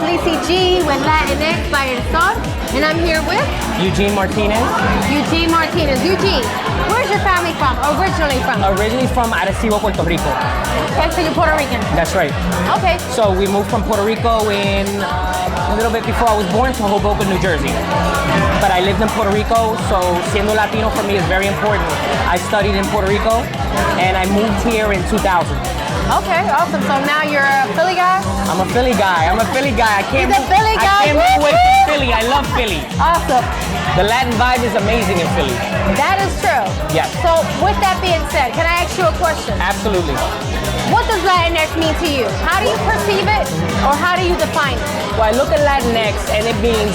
Lissy G with LatinX by Sol, and I'm here with Eugene Martinez. Eugene Martinez. Eugene, where's your family from? Originally from? Originally from Arecibo, Puerto Rico. Okay, so you're Puerto Rican. That's right. Okay. So we moved from Puerto Rico in a little bit before I was born to Hoboken, New Jersey. But I lived in Puerto Rico, so siendo Latino for me is very important. I studied in Puerto Rico, and I moved here in 2000. Okay, awesome. So now you're a Philly guy? I'm a Philly guy. I can't He's a Philly guy. I can't move away from Philly. I love Philly. Awesome. The Latin vibe is amazing in Philly. That is true. Yes. So with that being said, can I ask you a question? Absolutely. What does Latinx mean to you? How do you perceive it, or how do you define it? Well, I look at Latinx and it means,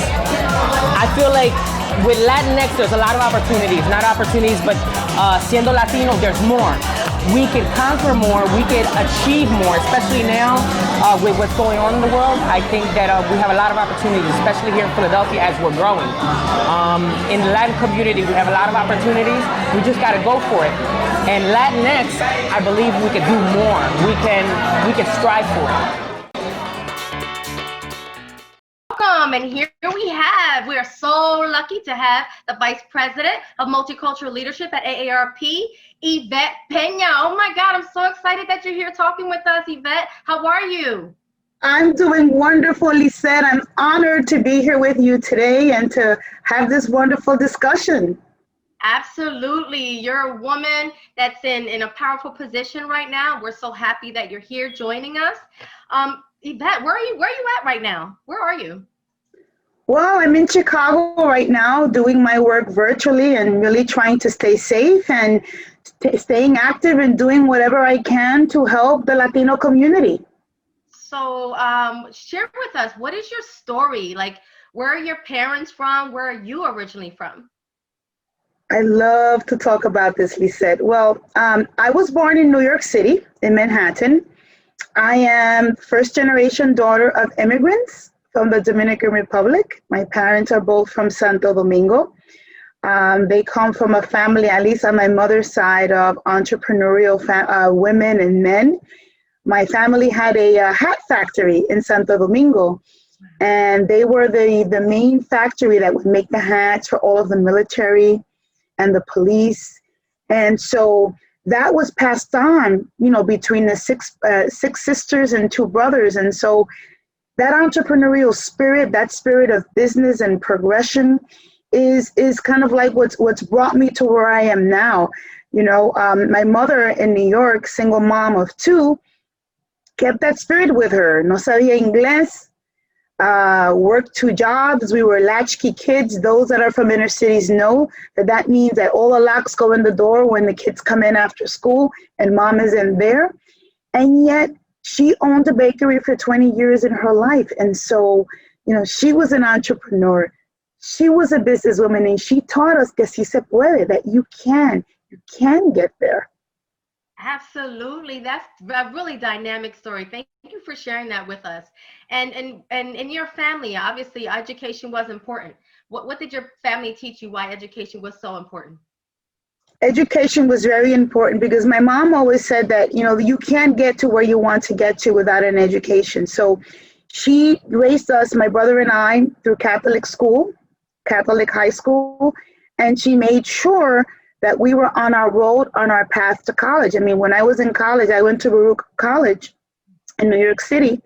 I feel like with Latinx there's a lot of opportunities. Not opportunities, but siendo Latino, there's more. We can conquer more, we can achieve more, especially now with what's going on in the world. I think that we have a lot of opportunities, especially here in Philadelphia as we're growing. In the Latin community, we have a lot of opportunities. We just gotta go for it. And Latinx, I believe we can do more. We can strive for it. And here we are so lucky to have the Vice President of Multicultural Leadership at AARP, Yvette Peña. Oh my God, I'm so excited that you're here talking with us, Yvette. How are you? I'm doing wonderful, Lissette. I'm honored to be here with you today and to have this wonderful discussion. Absolutely. You're a woman that's in a powerful position right now. We're so happy that you're here joining us. Yvette, where are you at right now? Where are you? Well, I'm in Chicago right now doing my work virtually and really trying to stay safe and staying active and doing whatever I can to help the Latino community. So share with us, what is your story? Like, where are your parents from? Where are you originally from? I love to talk about this, Lissette. Well, I was born in New York City, in Manhattan. I am first-generation daughter of immigrants from the Dominican Republic. My parents are both from Santo Domingo. They come from a family, at least on my mother's side, of entrepreneurial women and men. My family had a hat factory in Santo Domingo, and they were the main factory that would make the hats for all of the military and the police. And so that was passed on, between the six sisters and two brothers. And so that entrepreneurial spirit, that spirit of business and progression is kind of like what's brought me to where I am now. My mother in New York, single mom of two, kept that spirit with her. No sabía inglés, worked two jobs. We were latchkey kids. Those that are from inner cities know that means that all the locks go in the door when the kids come in after school and mom isn't there. And yet she owned a bakery for 20 years in her life. And so, she was an entrepreneur. She was a businesswoman, and she taught us que si se puede, that you can get there. Absolutely. That's a really dynamic story. Thank you for sharing that with us. And in your family, obviously, education was important. What did your family teach you why education was so important? Education was very important because my mom always said that, you can't get to where you want to get to without an education. So she raised us, my brother and I, through Catholic school, Catholic high school, and she made sure that we were on our road, on our path to college. I mean, when I was in college, I went to Baruch College in New York City,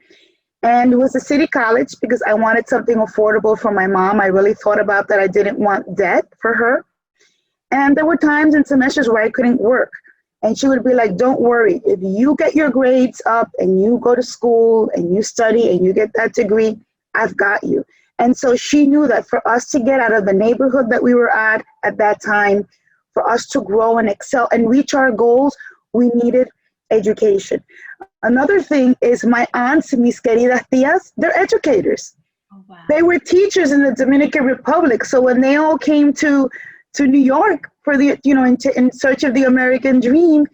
and it was a city college because I wanted something affordable for my mom. I really thought about that. I didn't want debt for her. And there were times and semesters where I couldn't work. And she would be like, don't worry, if you get your grades up and you go to school and you study and you get that degree, I've got you. And so she knew that for us to get out of the neighborhood that we were at that time, for us to grow and excel and reach our goals, we needed education. Another thing is my aunts, mis queridas tías, they're educators. Oh, wow. They were teachers in the Dominican Republic. So when they all came to New York for in search of the American dream,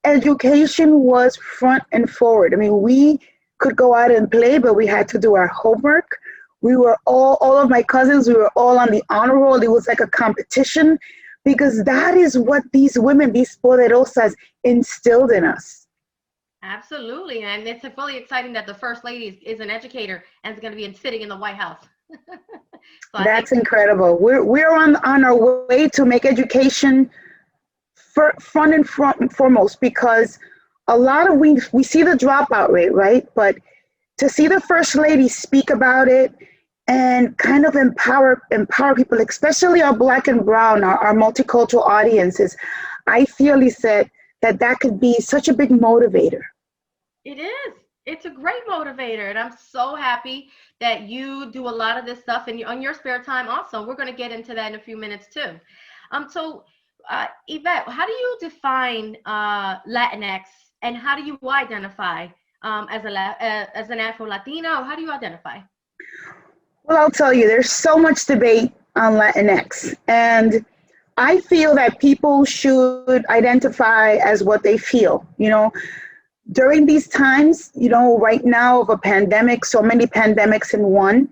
education was front and forward. I mean, we could go out and play, but we had to do our homework. We were all of my cousins, we were all on the honor roll. It was like a competition because that is what these women, these poderosas, instilled in us. Absolutely. And it's really exciting that the first lady is an educator and is going to be sitting in the White House. So I think That's incredible. We're on our way to make education front and foremost, because a lot of we see the dropout rate, right? But to see the first lady speak about it and kind of empower people, especially our Black and brown, our multicultural audiences, I feel, Lisette, that could be such a big motivator. it is. It's a great motivator. And I'm so happy that you do a lot of this stuff on your spare time also. We're going to get into that in a few minutes too. Yvette, how do you define Latinx, and how do you identify as an Afro-Latina, or how do you identify? Well, I'll tell you, there's so much debate on Latinx, and I feel that people should identify as what they feel. During these times, right now of a pandemic, so many pandemics in one,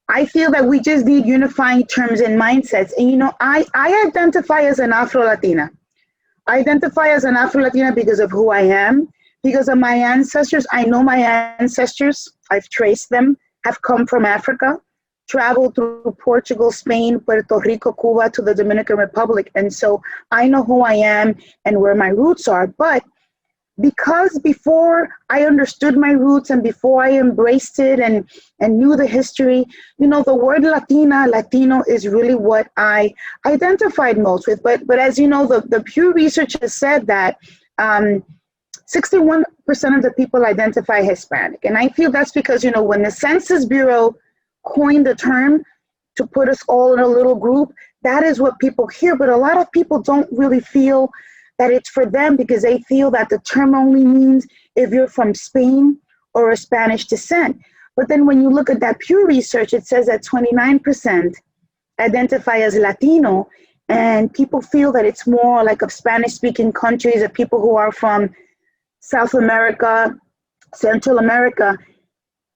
I feel that we just need unifying terms and mindsets. And, I identify as an Afro-Latina. I identify as an Afro-Latina because of who I am, because of my ancestors. I know my ancestors. I've traced them, have come from Africa, traveled through Portugal, Spain, Puerto Rico, Cuba, to the Dominican Republic. And so I know who I am and where my roots are. But because before I understood my roots and before I embraced it and knew the history, the word Latina, Latino is really what I identified most with. But as you know, the Pew Research has said that 61% of the people identify Hispanic. And I feel that's because, when the Census Bureau coined the term to put us all in a little group, that is what people hear. But a lot of people don't really feel that it's for them, because they feel that the term only means if you're from Spain or a Spanish descent. But then when you look at that Pew Research, it says that 29% identify as Latino, and people feel that it's more like of Spanish-speaking countries, of people who are from South America, Central America.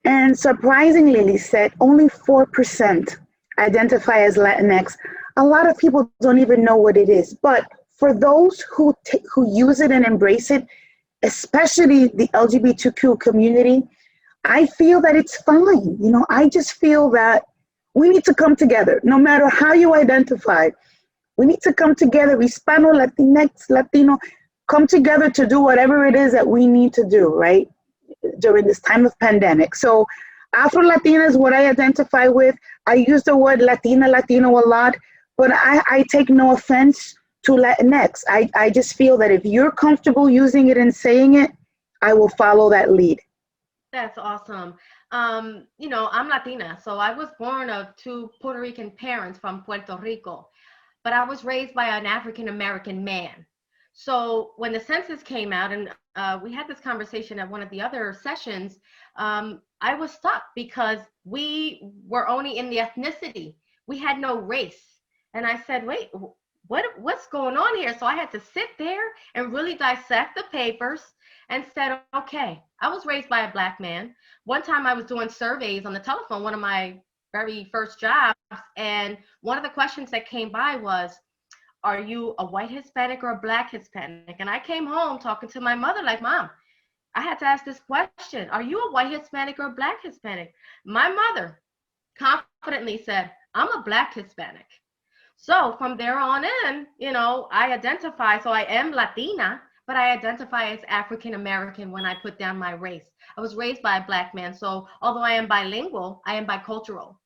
And surprisingly, Lisette, only 4% identify as Latinx. A lot of people don't even know what it is. But for those who use it and embrace it, especially the LGBTQ community, I feel that it's fine. I just feel that we need to come together, no matter how you identify. We need to come together, Hispano, Latinx, Latino, come together to do whatever it is that we need to do, right, during this time of pandemic. So Afro-Latina is what I identify with. I use the word Latina, Latino a lot, but I take no offense to Latinx. I just feel that if you're comfortable using it and saying it, I will follow that lead. That's awesome. I'm Latina, so I was born of two Puerto Rican parents from Puerto Rico, but I was raised by an African-American man. So when the census came out, and we had this conversation at one of the other sessions, I was stuck because we were only in the ethnicity. We had no race. And I said, wait, what's going on here? So I had to sit there and really dissect the papers and said, okay, I was raised by a Black man. One time I was doing surveys on the telephone, one of my very first jobs, and one of the questions that came by was, are you a white Hispanic or a Black Hispanic? And I came home talking to my mother like, Mom, I had to ask this question. Are you a white Hispanic or a Black Hispanic? My mother confidently said, I'm a Black Hispanic. So from there on in, I identify, so I am Latina, but I identify as African American when I put down my race. I was raised by a Black man, so although I am bilingual, I am bicultural.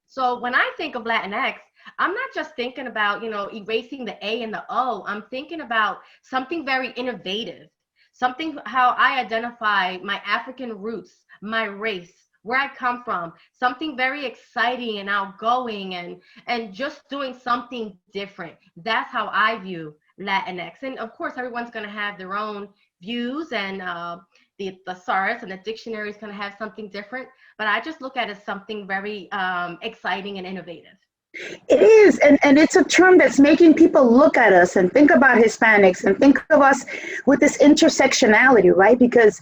So when I think of Latinx, I'm not just thinking about, erasing the A and the O. I'm thinking about something very innovative, something how I identify my African roots, my race, where I come from, something very exciting and outgoing and just doing something different. That's how I view Latinx. And of course, everyone's going to have their own views, and the thesaurus and the dictionary is going to have something different. But I just look at it as something very exciting and innovative. It is, and it's a term that's making people look at us and think about Hispanics and think of us with this intersectionality, right? Because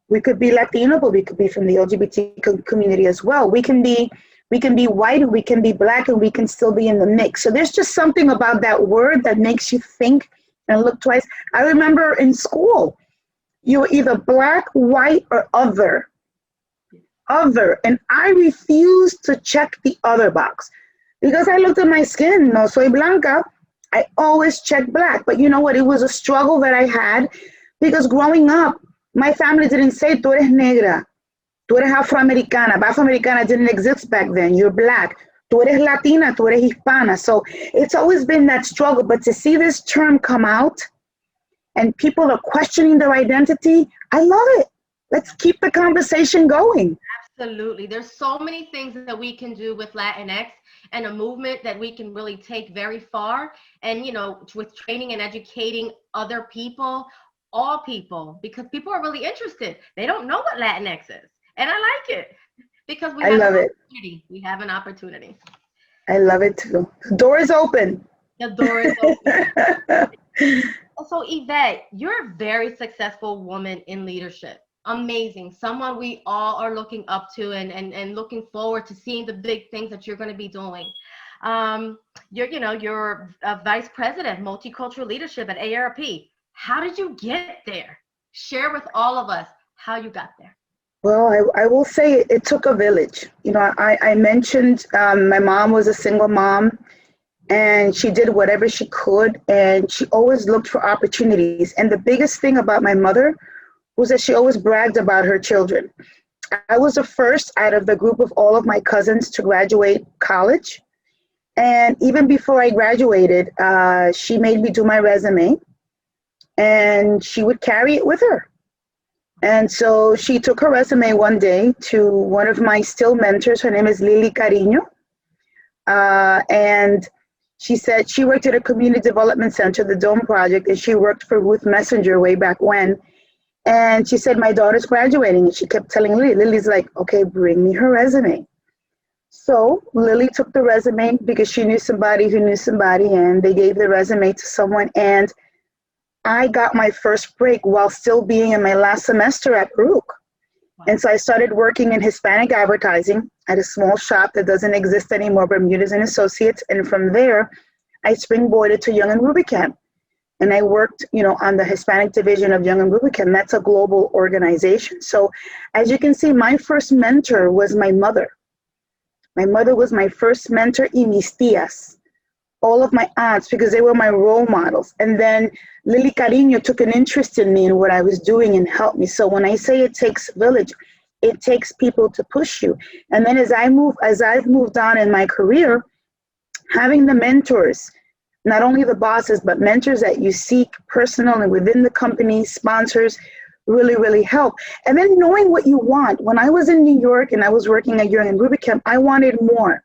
we could be Latino, but we could be from the LGBT community as well. We can be white, and we can be Black, and we can still be in the mix. So there's just something about that word that makes you think and look twice. I remember in school, You're either black, white, or other. Other. And I refused to check the other box because I looked at my skin. No soy blanca. I always checked black. But you know what? It was a struggle that I had because growing up, my family didn't say, tú eres negra, tú eres afroamericana. Afroamericana didn't exist back then. You're black. Tú eres Latina, tú eres Hispana. So it's always been that struggle. But to see this term come out and people are questioning their identity, I love it. Let's keep the conversation going. Absolutely. There's so many things that we can do with Latinx and a movement that we can really take very far. And, you know, with training and educating other people, all people, because people are really interested. They don't know what Latinx is. And I like it because we have an opportunity. We have an opportunity. I love it too. The door is open. The door is open. So Yvette, you're a very successful woman in leadership. Amazing. Someone we all are looking up to and looking forward to seeing the big things that you're going to be doing. You're a vice president, multicultural leadership at AARP. How did you get there? Share with all of us how you got there. Well, I will say it took a village. You know, I mentioned my mom was a single mom and she did whatever she could and she always looked for opportunities. And the biggest thing about my mother was that she always bragged about her children. I was the first out of the group of all of my cousins to graduate college. And even before I graduated, she made me do my resume and she would carry it with her. And so she took her resume one day to one of my still mentors. Her name is Lissy G. And she said she worked at a community development center, the Dome Project, and she worked for Ruth Messenger way back when. And she said, my daughter's graduating. And she kept telling Lily. Lily's like, okay, bring me her resume. So Lily took the resume because she knew somebody who knew somebody, and they gave the resume to someone. And I got my first break while still being in my last semester at Baruch. Wow. And so I started working in Hispanic advertising at a small shop that doesn't exist anymore, Bermudez and Associates. And from there, I springboarded to Young and Rubicam. And I worked, on the Hispanic division of Young and Rubicam. That's a global organization. So as you can see, my first mentor was my mother. My mother was my first mentor, y mis tías, all of my aunts, because they were my role models. And then Lily Cariño took an interest in me and what I was doing and helped me. So when I say it takes a village, it takes people to push you. And then as I've moved on in my career, having the mentors, not only the bosses, but mentors that you seek personally within the company, sponsors, really, really help. And then knowing what you want. When I was in New York and I was working at Young and Rubicam, I wanted more.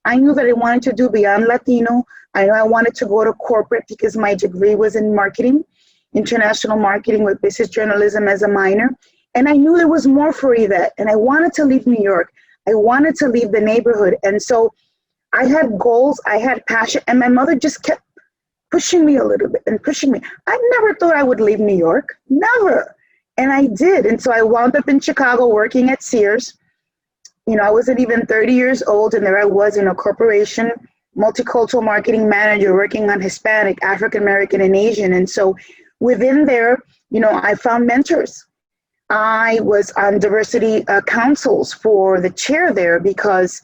I knew that I wanted to do beyond Latino. I know I wanted to go to corporate because my degree was in marketing, international marketing with business journalism as a minor. And I knew there was more for Yvette. And I wanted to leave New York. I wanted to leave the neighborhood. And so I had goals, I had passion, and my mother just kept pushing me a little bit and pushing me. I never thought I would leave New York, never. And I did. And so I wound up in Chicago working at Sears. I wasn't even 30 years old, and there I was in a corporation, multicultural marketing manager working on Hispanic, African American, and Asian. And so within there, I found mentors. I was on diversity councils for the chair there because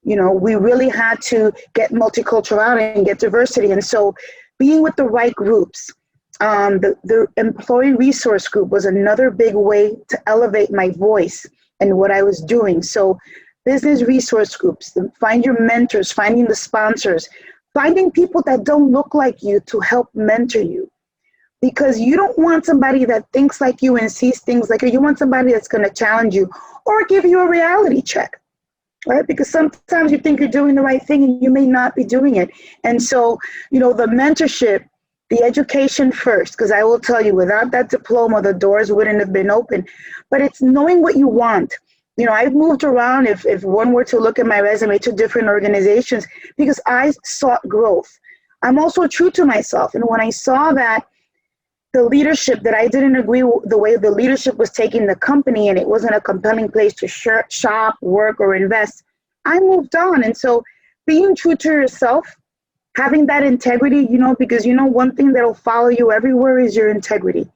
we really had to get multiculturality and get diversity. And so being with the right groups, the employee resource group was another big way to elevate my voice and what I was doing. So business resource groups, find your mentors, finding the sponsors, finding people that don't look like you to help mentor you. Because you don't want somebody that thinks like you and sees things like you. You want somebody that's going to challenge you or give you a reality check. Right? Because sometimes you think you're doing the right thing and you may not be doing it. And so, the mentorship, the education first, because I will tell you, without that diploma, the doors wouldn't have been open. But it's knowing what you want. I've moved around, if one were to look at my resume, to different organizations because I sought growth. I'm also true to myself. And when I saw that the leadership, that I didn't agree with the way the leadership was taking the company and it wasn't a compelling place to shop, work, or invest, I moved on. And so being true to yourself, having that integrity, because one thing that'll follow you everywhere is your integrity.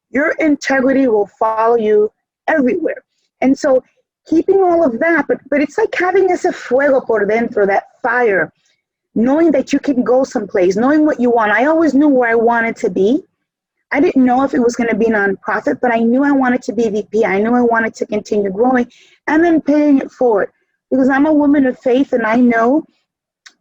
your integrity will follow you everywhere. And so keeping all of that, but it's like having ese fuego por dentro, that fire, knowing that you can go someplace, knowing what you want. I always knew where I wanted to be. I didn't know if it was going to be nonprofit, but I knew I wanted to be VP. I knew I wanted to continue growing and then paying it forward, because I'm a woman of faith, and I know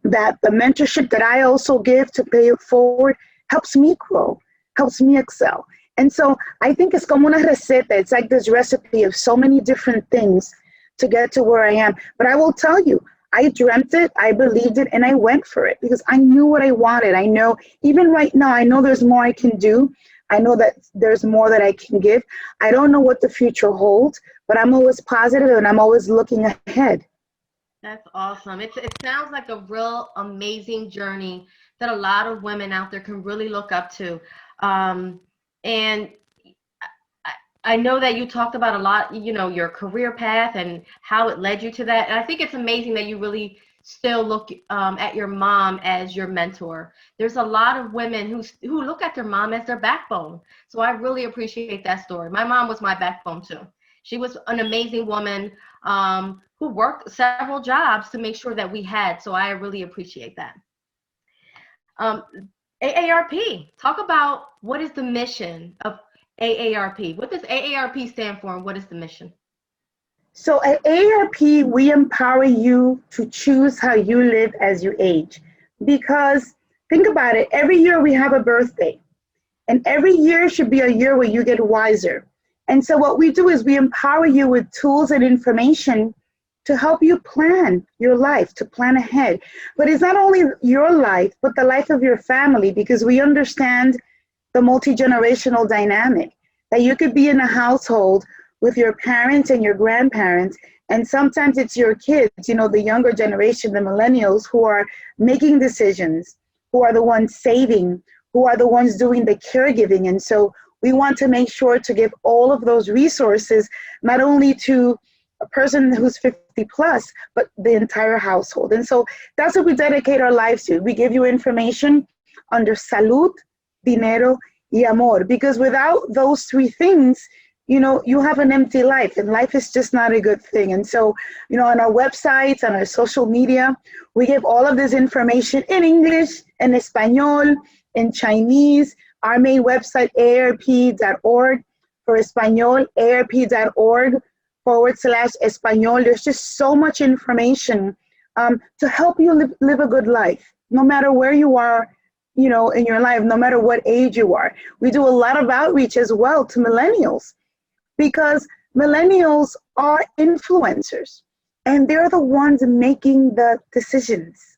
that the mentorship that I also give to pay it forward helps me grow, helps me excel. And so I think it's como una receta. It's like this recipe of so many different things to get to where I am. But I will tell you, I dreamt it, I believed it, and I went for it because I knew what I wanted. I know, even right now, I know there's more I can do. I know that there's more that I can give. I don't know what the future holds, but I'm always positive and I'm always looking ahead. That's awesome. It sounds like a real amazing journey that a lot of women out there can really look up to. And I know that you talked about a lot, you know, your career path and how it led you to that. And I think it's amazing that you really still look at your mom as your mentor. There's a lot of women who look at their mom as their backbone. So I really appreciate that story. My mom was my backbone too. She was an amazing woman who worked several jobs to make sure that we had. So I really appreciate that. AARP, talk about what is the mission of AARP. What does AARP stand for and what is the mission? So at AARP, we empower you to choose how you live as you age. Because think about it, every year we have a birthday, and every year should be a year where you get wiser. And so what we do is we empower you with tools and information to help you plan your life, to plan ahead. But it's not only your life, but the life of your family, because we understand the multi-generational dynamic, that you could be in a household with your parents and your grandparents, and sometimes it's your kids, you know, the younger generation, the millennials, who are making decisions, who are the ones saving, who are the ones doing the caregiving. And so we want to make sure to give all of those resources, not only to a person who's 50 plus, but the entire household. And so that's what we dedicate our lives to. We give you information under salud, dinero, y amor, because without those three things, you know, you have an empty life, and life is just not a good thing. And so, you know, on our websites, on our social media, we give all of this information in English, in Espanol, in Chinese. Our main website, aarp.org, for Espanol, aarp.org/Espanol. There's just so much information to help you live a good life, no matter where you are, you know, in your life, no matter what age you are. We do a lot of outreach as well to millennials, because millennials are influencers, and they're the ones making the decisions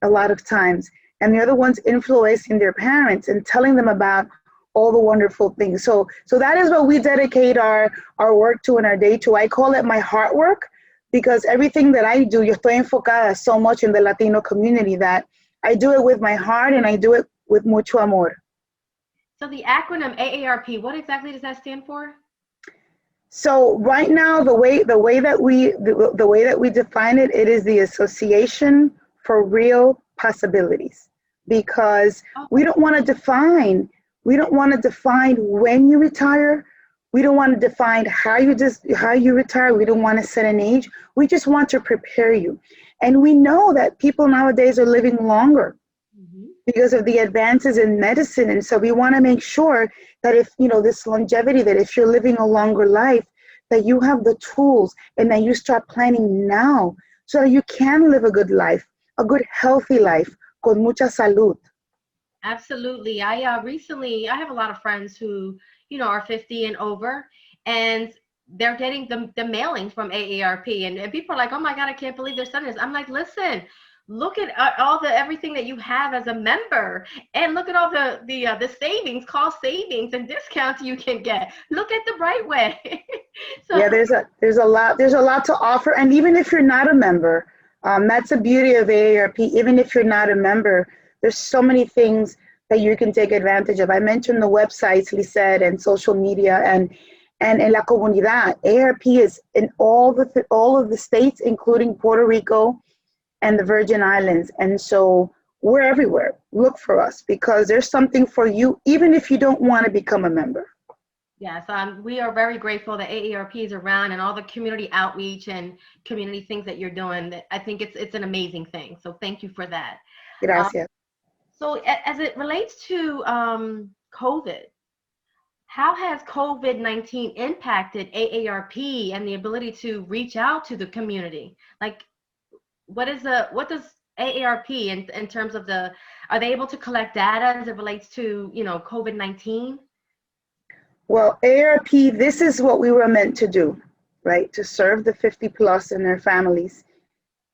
a lot of times, and they're the ones influencing their parents and telling them about all the wonderful things. So that is what we dedicate our work to and our day to. I call it my heart work, because everything that I do, yo estoy enfocada so much in the Latino community that I do it with my heart and I do it with mucho amor. So the acronym AARP, what exactly does that stand for? So right now, the way that we define it, it is the Association for Real Possibilities, because we don't want to define when you retire. We don't want to define how you retire. We don't want to set an age. We just want to prepare you. And we know that people nowadays are living longer because of the advances in medicine. And so we want to make sure that if, you know, this longevity, that if you're living a longer life, that you have the tools and that you start planning now so that you can live a good life, a good, healthy life, con mucha salud. Absolutely. I have a lot of friends who, you know, are 50 and over, and they're getting the mailings from AARP, and people are like, oh my God, I can't believe they're sending this. I'm like, listen, look at everything that you have as a member, and look at all the savings, cost savings and discounts you can get. Look at the bright way. So, yeah, there's a lot to offer. And even if you're not a member, that's the beauty of AARP. Even if you're not a member, there's so many things that you can take advantage of. I mentioned the websites, Lissette, and social media, and en la comunidad. AARP is in all of the states, including Puerto Rico and the Virgin Islands. And so we're everywhere. Look for us, because there's something for you, even if you don't want to become a member. Yes, we are very grateful that AARP is around and all the community outreach and community things that you're doing. I think it's an amazing thing. So thank you for that. Um, Gracias. so as it relates to COVID, how has COVID-19 impacted AARP and the ability to reach out to the community? Like, what does AARP in terms of are they able to collect data as it relates to, COVID-19? Well, AARP, this is what we were meant to do, right? To serve the 50 plus and their families.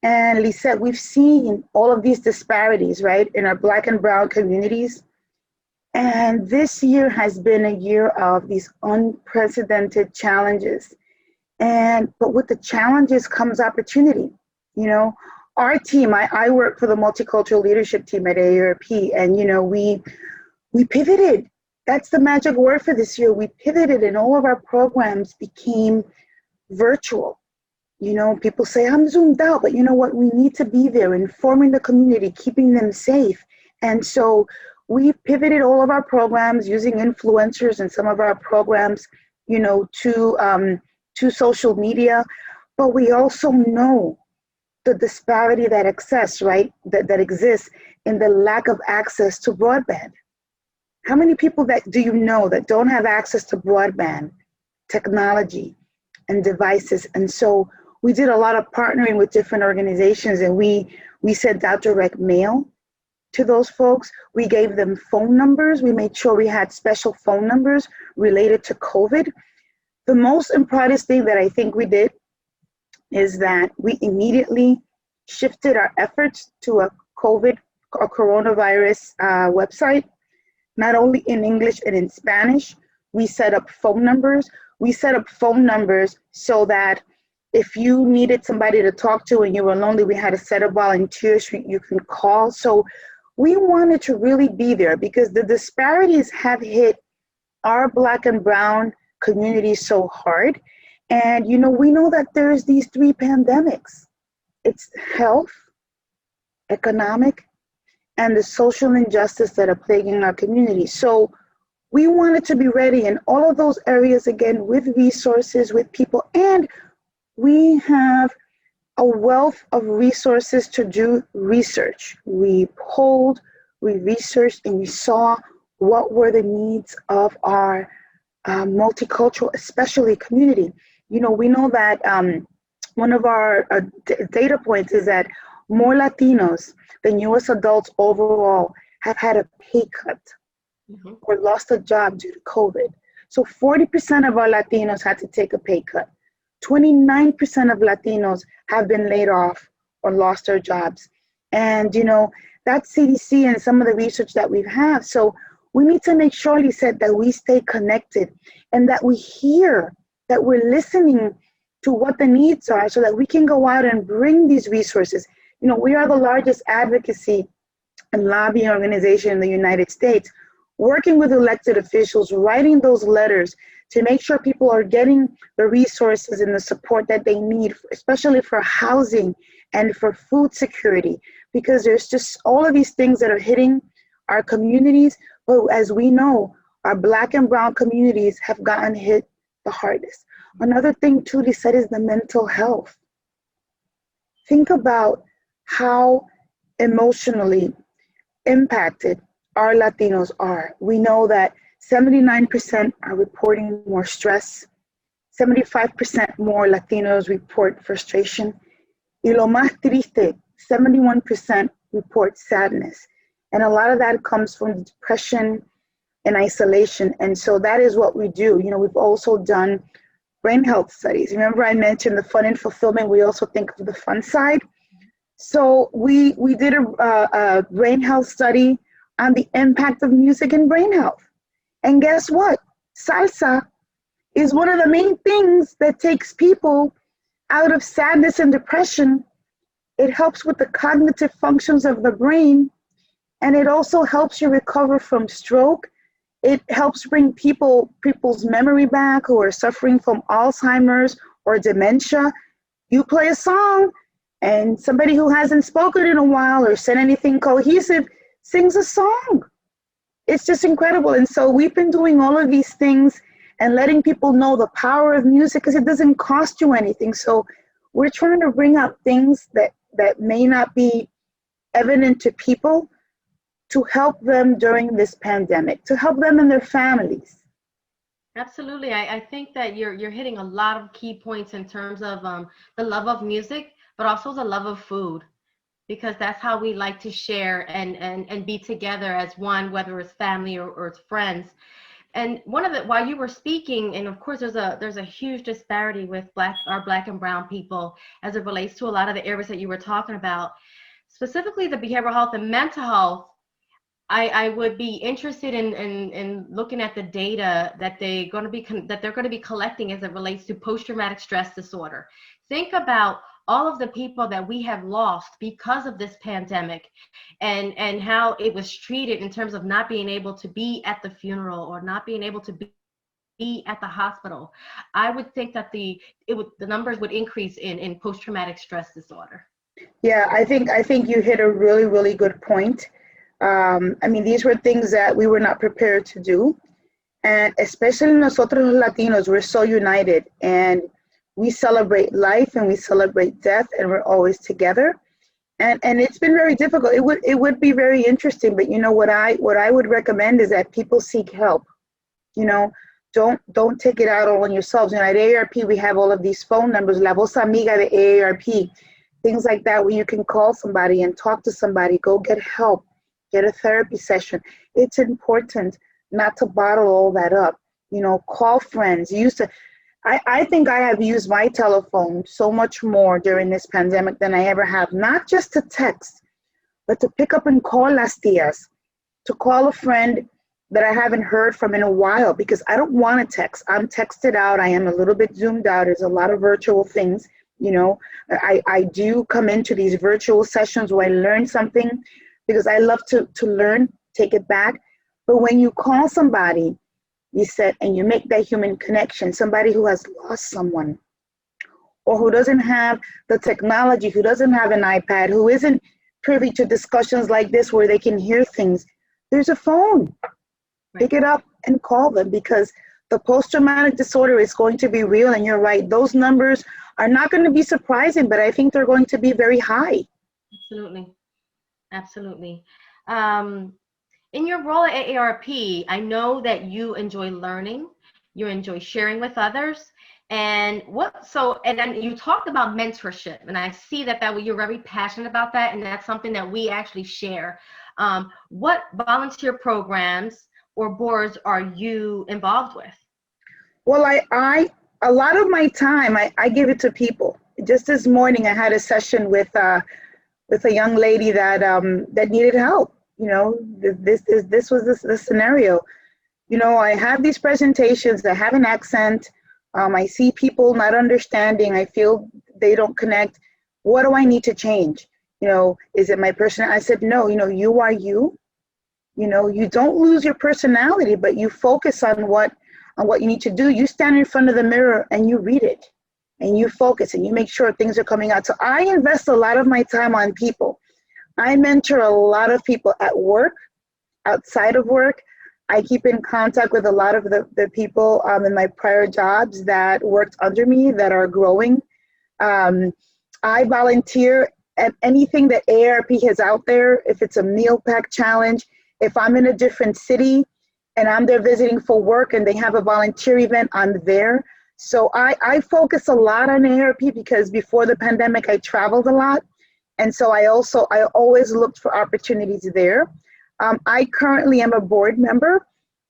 And Lisette, we've seen all of these disparities, right, in our Black and Brown communities. And this year has been a year of these unprecedented challenges. But with the challenges comes opportunity. You know, our team, I work for the multicultural leadership team at AARP, and we pivoted. That's the magic word for this year. We pivoted, and all of our programs became virtual. People say, I'm zoomed out, but you know what? We need to be there, informing the community, keeping them safe. And so we pivoted all of our programs using influencers and some of our programs, to social media. But we also know the disparity that exists, right? That exists in the lack of access to broadband. How many people do you know that don't have access to broadband, technology, and devices? And so we did a lot of partnering with different organizations, and we sent out direct mail to those folks. We gave them phone numbers. We made sure we had special phone numbers related to COVID. The most and proudest thing that I think we did is that we immediately shifted our efforts to a coronavirus website, not only in English and in Spanish. We set up phone numbers. We set up phone numbers so that if you needed somebody to talk to and you were lonely, we had a set of volunteers you can call. So we wanted to really be there because the disparities have hit our Black and Brown communities so hard. And, we know that there's these three pandemics. It's health, economic, and the social injustice that are plaguing our community. So we wanted to be ready in all of those areas, again, with resources, with people, and we have a wealth of resources to do research. We polled, we researched, and we saw what were the needs of our multicultural, especially community. We know that one of our data points is that more Latinos than US adults overall have had a pay cut or lost a job due to COVID. So 40% of our Latinos had to take a pay cut. 29% of Latinos have been laid off or lost their jobs. And, that's CDC and some of the research that we have. So we need to make sure, Lisette, that we stay connected and that we hear, that we're listening to what the needs are so that we can go out and bring these resources. We are the largest advocacy and lobbying organization in the United States, working with elected officials, writing those letters to make sure people are getting the resources and the support that they need, especially for housing and for food security, because there's just all of these things that are hitting our communities. But as we know, our Black and Brown communities have gotten hit the hardest. Another thing too, they said, is the mental health. Think about how emotionally impacted our Latinos are. We know that 79% are reporting more stress, 75% more Latinos report frustration, y lo más triste, 71% report sadness. And a lot of that comes from depression and isolation. And so that is what we do. We've also done brain health studies. Remember I mentioned the fun and fulfillment, we also think of the fun side. So we did a brain health study on the impact of music and brain health. And guess what? Salsa is one of the main things that takes people out of sadness and depression. It helps with the cognitive functions of the brain, and it also helps you recover from stroke. It helps bring people's memory back who are suffering from Alzheimer's or dementia. You play a song, and somebody who hasn't spoken in a while or said anything cohesive sings a song. It's just incredible. And so we've been doing all of these things, and letting people know the power of music, because it doesn't cost you anything. So we're trying to bring up things that may not be evident to people, to help them during this pandemic, to help them and their families. Absolutely. I think that you're hitting a lot of key points in terms of the love of music, but also the love of food, because that's how we like to share and be together as one, whether it's family or it's friends. And one of the, while you were speaking, and of course there's a huge disparity with our black and brown people as it relates to a lot of the areas that you were talking about, specifically the behavioral health and mental health. I would be interested in looking at the data that they're going to be collecting as it relates to post-traumatic stress disorder. Think about all of the people that we have lost because of this pandemic, and how it was treated in terms of not being able to be at the funeral or not being able to be at the hospital. I would think that the numbers would increase in post-traumatic stress disorder. Yeah, I think you hit a really, really good point. I mean, these were things that we were not prepared to do. And especially nosotros Latinos, we're so united, and we celebrate life and we celebrate death, and we're always together. And it's been very difficult. It would be very interesting, but you know what I would recommend is that people seek help. You know, don't take it out all on yourselves. You know, at AARP we have all of these phone numbers, La Voz Amiga de AARP, things like that, where you can call somebody and talk to somebody, go get help. Get a therapy session. It's important not to bottle all that up. You know, call friends. I think I have used my telephone so much more during this pandemic than I ever have, not just to text, but to pick up and call las tías, to call a friend that I haven't heard from in a while, because I don't want to text. I'm texted out. I am a little bit zoomed out. There's a lot of virtual things. You know, I do come into these virtual sessions where I learn something, because I love to learn, take it back. But when you call somebody, you said, and you make that human connection, somebody who has lost someone, or who doesn't have the technology, who doesn't have an iPad, who isn't privy to discussions like this where they can hear things, there's a phone. Right. Pick it up and call them, because the post-traumatic disorder is going to be real, and you're right. Those numbers are not going to be surprising, but I think they're going to be very high. Absolutely. Absolutely. In your role at AARP, I know that you enjoy learning, you enjoy sharing with others, and then you talked about mentorship, and I see that you're very passionate about that, and that's something that we actually share. What volunteer programs or boards are you involved with? Well, I a lot of my time I give it to people. Just this morning, I had a session with a young lady that needed help. You know, this was the scenario. You know, I have these presentations, I have an accent, I see people not understanding, I feel they don't connect. What do I need to change? You know, is it my person? I said, no, you know, you are you. You know, you don't lose your personality, but you focus on what you need to do. You stand in front of the mirror and you read it, and you focus and you make sure things are coming out. So I invest a lot of my time on people. I mentor a lot of people at work, outside of work. I keep in contact with a lot of the people in my prior jobs that worked under me that are growing. I volunteer at anything that AARP has out there. If it's a meal pack challenge, if I'm in a different city and I'm there visiting for work and they have a volunteer event, I'm there. So I focus a lot on AARP because before the pandemic, I traveled a lot. And so I always looked for opportunities there. I currently am a board member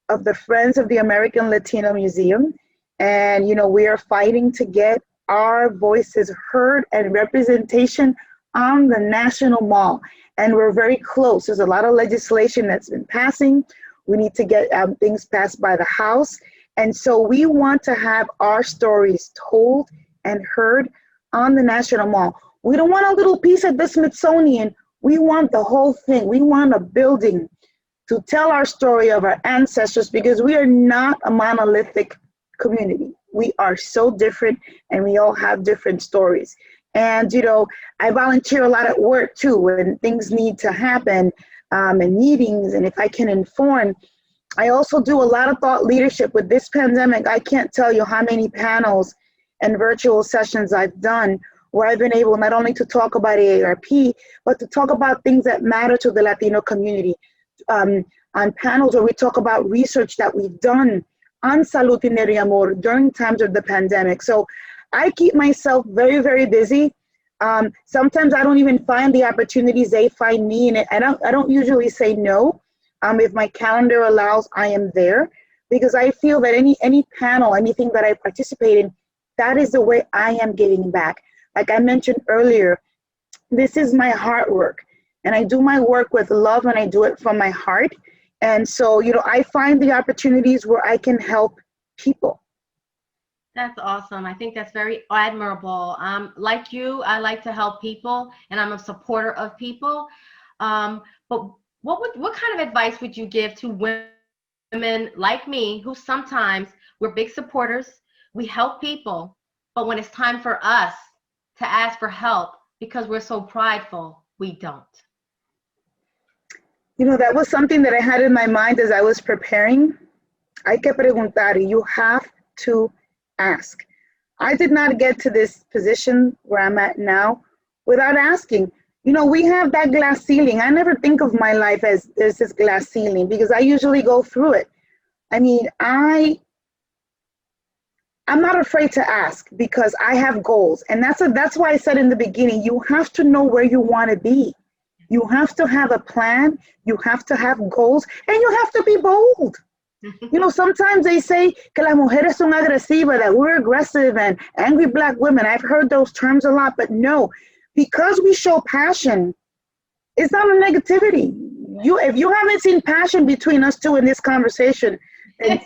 of the Friends of the American Latino Museum. And, you know, we are fighting to get our voices heard and representation on the National Mall. And we're very close. There's a lot of legislation that's been passing. We need to get things passed by the House. And so we want to have our stories told and heard on the National Mall. We don't want a little piece at the Smithsonian. We want the whole thing. We want a building to tell our story of our ancestors, because we are not a monolithic community. We are so different, and we all have different stories. And, you know, I volunteer a lot at work too, when things need to happen and meetings, and if I can inform. I also do a lot of thought leadership. With this pandemic, I can't tell you how many panels and virtual sessions I've done where I've been able not only to talk about AARP, but to talk about things that matter to the Latino community. On panels where we talk about research that we've done on salud, dinero y amor during times of the pandemic. So I keep myself very, very busy. Sometimes I don't even find the opportunities, they find me, and I don't usually say no. If my calendar allows, I am there, because I feel that any panel, anything that I participate in, that is the way I am giving back. Like I mentioned earlier, this is my heart work, and I do my work with love, and I do it from my heart. And so, I find the opportunities where I can help people. That's awesome. I think that's very admirable. Like you, I like to help people, and I'm a supporter of people. But what kind of advice would you give to women like me, who sometimes we're big supporters, we help people, but when it's time for us to ask for help because we're so prideful, we don't? That was something that I had in my mind as I was preparing. Hay que preguntar. You have to ask. I did not get to this position where I'm at now without asking. We have that glass ceiling. I never think of my life as there's this glass ceiling, because I usually go through it. I mean, I'm not afraid to ask because I have goals. And that's why I said in the beginning, you have to know where you want to be. You have to have a plan. You have to have goals, and you have to be bold. Sometimes they say que las mujeres son agresivas, that we're aggressive and angry Black women. I've heard those terms a lot, but no, because we show passion, it's not a negativity. If you haven't seen passion between us two in this conversation, then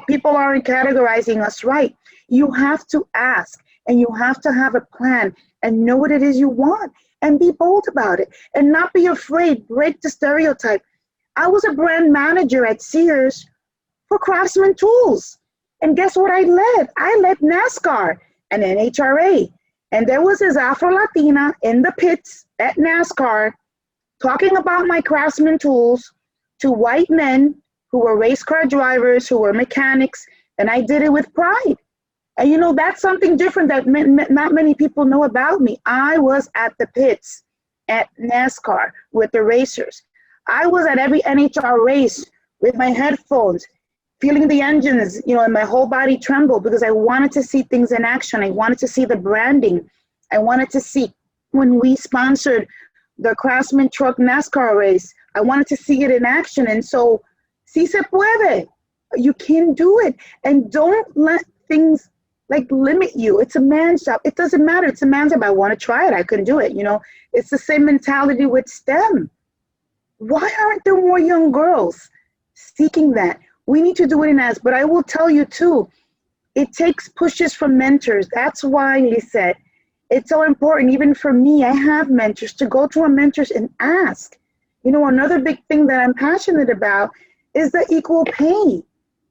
people aren't categorizing us right. You have to ask, and you have to have a plan and know what it is you want and be bold about it and not be afraid. Break the stereotype. I was a brand manager at Sears for Craftsman Tools. And guess what I led? I led NASCAR and NHRA. And there was this Afro-Latina in the pits at NASCAR talking about my Craftsman Tools to white men who were race car drivers, who were mechanics, and I did it with pride. And that's something different that not many people know about me. I was at the pits at NASCAR with the racers. I was at every NHR race with my headphones, feeling the engines, and my whole body trembled because I wanted to see things in action. I wanted to see the branding. I wanted to see when we sponsored the Craftsman Truck NASCAR race, I wanted to see it in action. And so, si se puede, you can do it. And don't let things limit you. It's a man's job. It doesn't matter. It's a man's job. I want to try it. I can do it. It's the same mentality with STEM. Why aren't there more young girls seeking that? We need to do it in us. But I will tell you too, it takes pushes from mentors. That's why, Lisette, it's so important. Even for me, I have mentors, to go to our mentors and ask. Another big thing that I'm passionate about is the equal pay.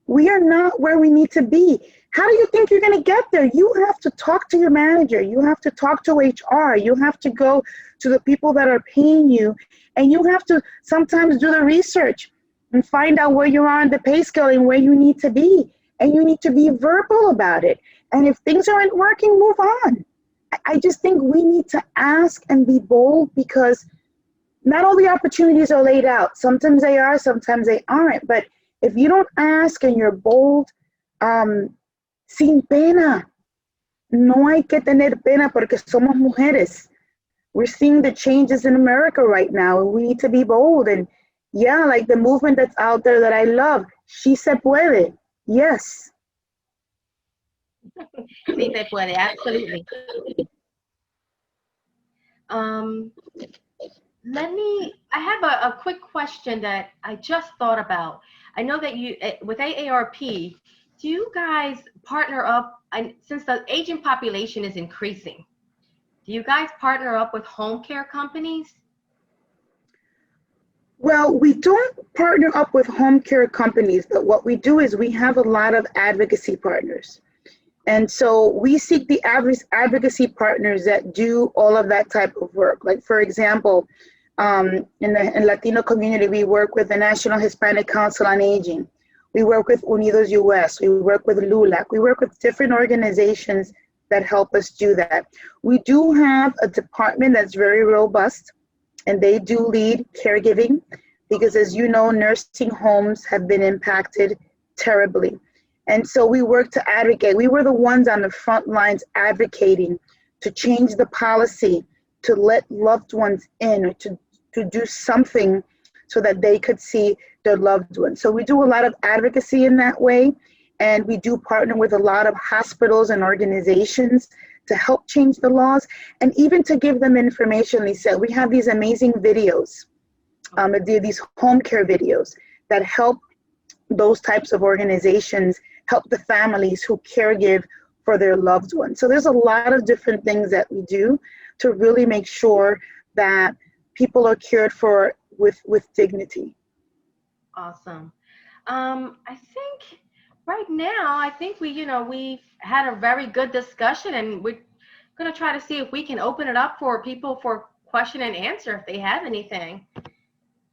We are not where we need to be. How do you think you're going to get there? You have to talk to your manager. You have to talk to HR. You have to go to the people that are paying you. And you have to sometimes do the research and find out where you are on the pay scale and where you need to be. And you need to be verbal about it. And if things aren't working, move on. I just think we need to ask and be bold, because not all the opportunities are laid out. Sometimes they are, sometimes they aren't. But if you don't ask and you're bold, sin pena. No hay que tener pena porque somos mujeres. We're seeing the changes in America right now, and we need to be bold. And yeah, like the movement that's out there that I love, she se puede. Yes. Sí se puede, absolutely. I have a quick question that I just thought about. I know that you, with AARP, do you guys partner up, and since the aging population is increasing, do you guys partner up with home care companies? Well, we don't partner up with home care companies, but what we do is we have a lot of advocacy partners. And so we seek the advocacy partners that do all of that type of work. Like, for example, in the Latino community, we work with the National Hispanic Council on Aging. We work with Unidos US. We work with LULAC. We work with different organizations that help us do that. We do have a department that's very robust, and they do lead caregiving because, as you know, nursing homes have been impacted terribly. And so we work to advocate. We were the ones on the front lines advocating to change the policy, to let loved ones in, or to do something so that they could see their loved ones. So we do a lot of advocacy in that way. And we do partner with a lot of hospitals and organizations to help change the laws and even to give them information. Lisa, we have these amazing videos, these home care videos that help those types of organizations help the families who caregive for their loved ones. So there's a lot of different things that we do to really make sure that people are cared for with dignity. Awesome. I think right now, I think we've had a very good discussion, and we're going to try to see if we can open it up for people for question and answer if they have anything.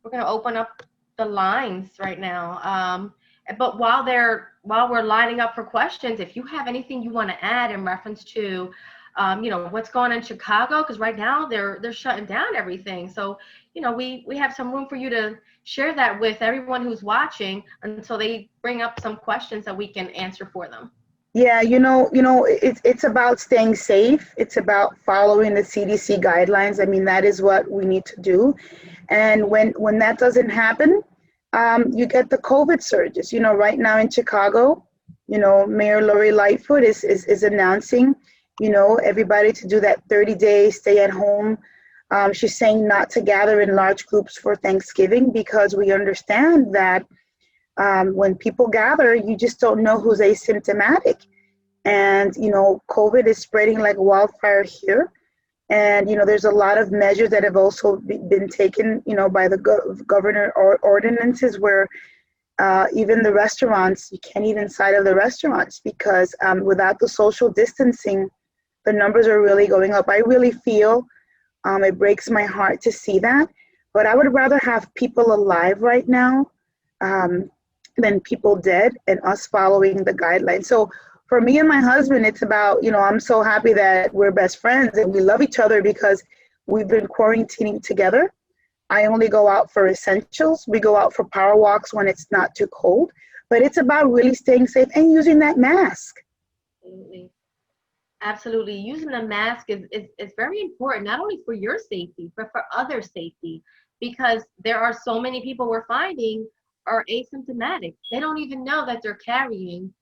We're going to open up the lines right now. But while we're lining up for questions, if you have anything you want to add in reference to, what's going on in Chicago, because right now they're shutting down everything. So, we have some room for you to share that with everyone who's watching until they bring up some questions that we can answer for them. Yeah, it's about staying safe. It's about following the CDC guidelines. I mean, that is what we need to do. And when that doesn't happen, you get the COVID surges. Right now in Chicago, Mayor Lori Lightfoot is announcing, everybody to do that 30-day stay at home. She's saying not to gather in large groups for Thanksgiving because we understand that when people gather, you just don't know who's asymptomatic. And, COVID is spreading like wildfire here. And, there's a lot of measures that have also been taken, by the governor or ordinances where even the restaurants, you can't eat inside of the restaurants because without the social distancing, the numbers are really going up. I really feel it breaks my heart to see that, but I would rather have people alive right now than people dead and us following the guidelines. So for me and my husband, it's about, I'm so happy that we're best friends and we love each other because we've been quarantining together. I only go out for essentials. We go out for power walks when it's not too cold, but it's about really staying safe and using that mask. Absolutely. Using the mask is very important, not only for your safety, but for others' safety, because there are so many people we're finding are asymptomatic. They don't even know that they're carrying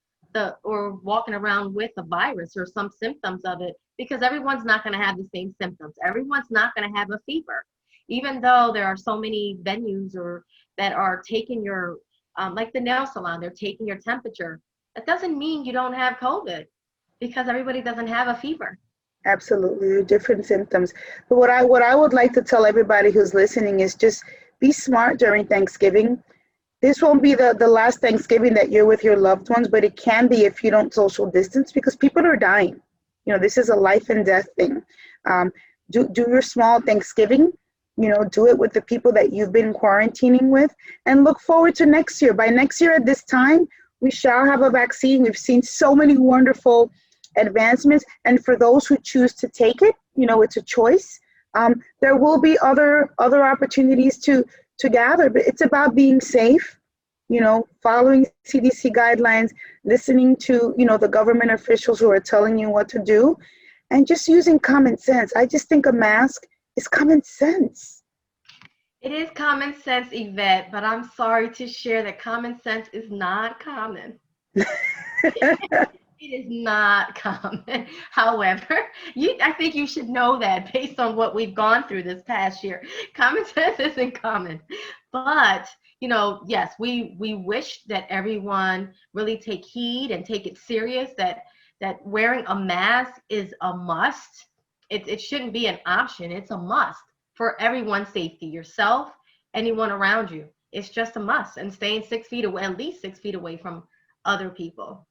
or walking around with a virus or some symptoms of it, because everyone's not going to have the same symptoms. Everyone's not going to have a fever, even though there are so many venues that are taking your, like the nail salon, they're taking your temperature. That doesn't mean you don't have COVID, because everybody doesn't have a fever. Absolutely, different symptoms. But what I would like to tell everybody who's listening is just be smart during Thanksgiving. This won't be the last Thanksgiving that you're with your loved ones, but it can be if you don't social distance because people are dying. This is a life and death thing. Do your small Thanksgiving, do it with the people that you've been quarantining with, and look forward to next year. By next year at this time, we shall have a vaccine. We've seen so many wonderful advancements, and for those who choose to take it, it's a choice. There will be other opportunities to gather, but it's about being safe, following CDC guidelines, listening to the government officials who are telling you what to do, and just using common sense. I just think a mask is common sense. It is common sense, Yvette, but I'm sorry to share that common sense is not common. It is not common. However, I think you should know that based on what we've gone through this past year. Common sense isn't common. But, yes, we wish that everyone really take heed and take it serious, that wearing a mask is a must. It shouldn't be an option. It's a must for everyone's safety, yourself, anyone around you. It's just a must. And staying 6 feet away, at least 6 feet away from other people.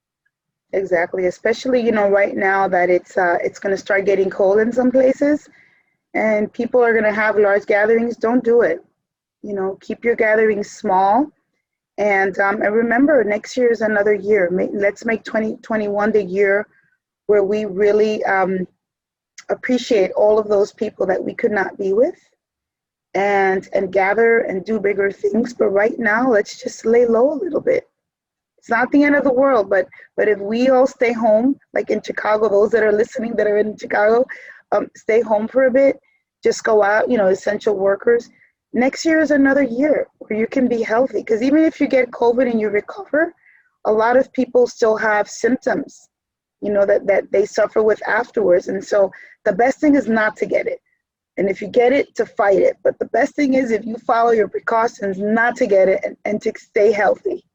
Exactly, especially right now that it's going to start getting cold in some places, and people are going to have large gatherings. Don't do it. Keep your gatherings small, And remember, next year is another year. Let's make 2021 the year where we really appreciate all of those people that we could not be with, and gather and do bigger things. But right now, let's just lay low a little bit. It's not the end of the world, but if we all stay home, like in Chicago, those that are listening that are in Chicago, stay home for a bit, just go out, essential workers. Next year is another year where you can be healthy, because even if you get COVID and you recover, a lot of people still have symptoms, that they suffer with afterwards. And so the best thing is not to get it. And if you get it, to fight it. But the best thing is, if you follow your precautions, not to get it and to stay healthy.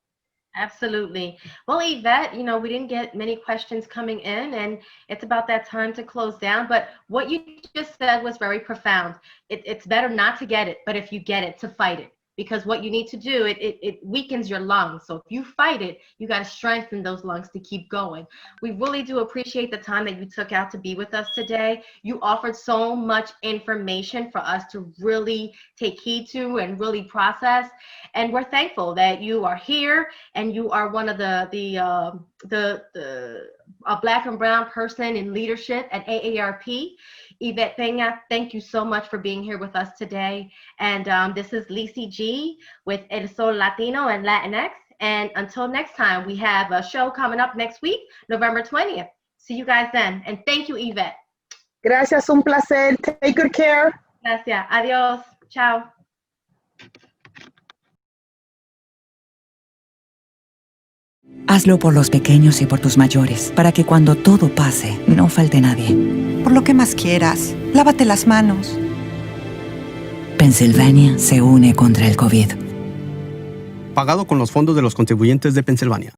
Absolutely. Well, Yvette, we didn't get many questions coming in, and it's about that time to close down. But what you just said was very profound. It's better not to get it, but if you get it, to fight it. Because what you need to do, it weakens your lungs. So if you fight it, you got to strengthen those lungs to keep going. We really do appreciate the time that you took out to be with us today. You offered so much information for us to really take heed to and really process. And we're thankful that you are here, and you are one of the Black and brown person in leadership at AARP. Yvette Peña, thank you so much for being here with us today. And this is Lissy G with El Sol Latino and Latinx. And until next time, we have a show coming up next week, November 20th. See you guys then. And thank you, Yvette. Gracias, un placer. Take good care. Gracias. Adios. Chao. Hazlo por los pequeños y por tus mayores, para que cuando todo pase, no falte nadie. Por lo que más quieras, lávate las manos. Pensilvania se une contra el COVID. Pagado con los fondos de los contribuyentes de Pensilvania.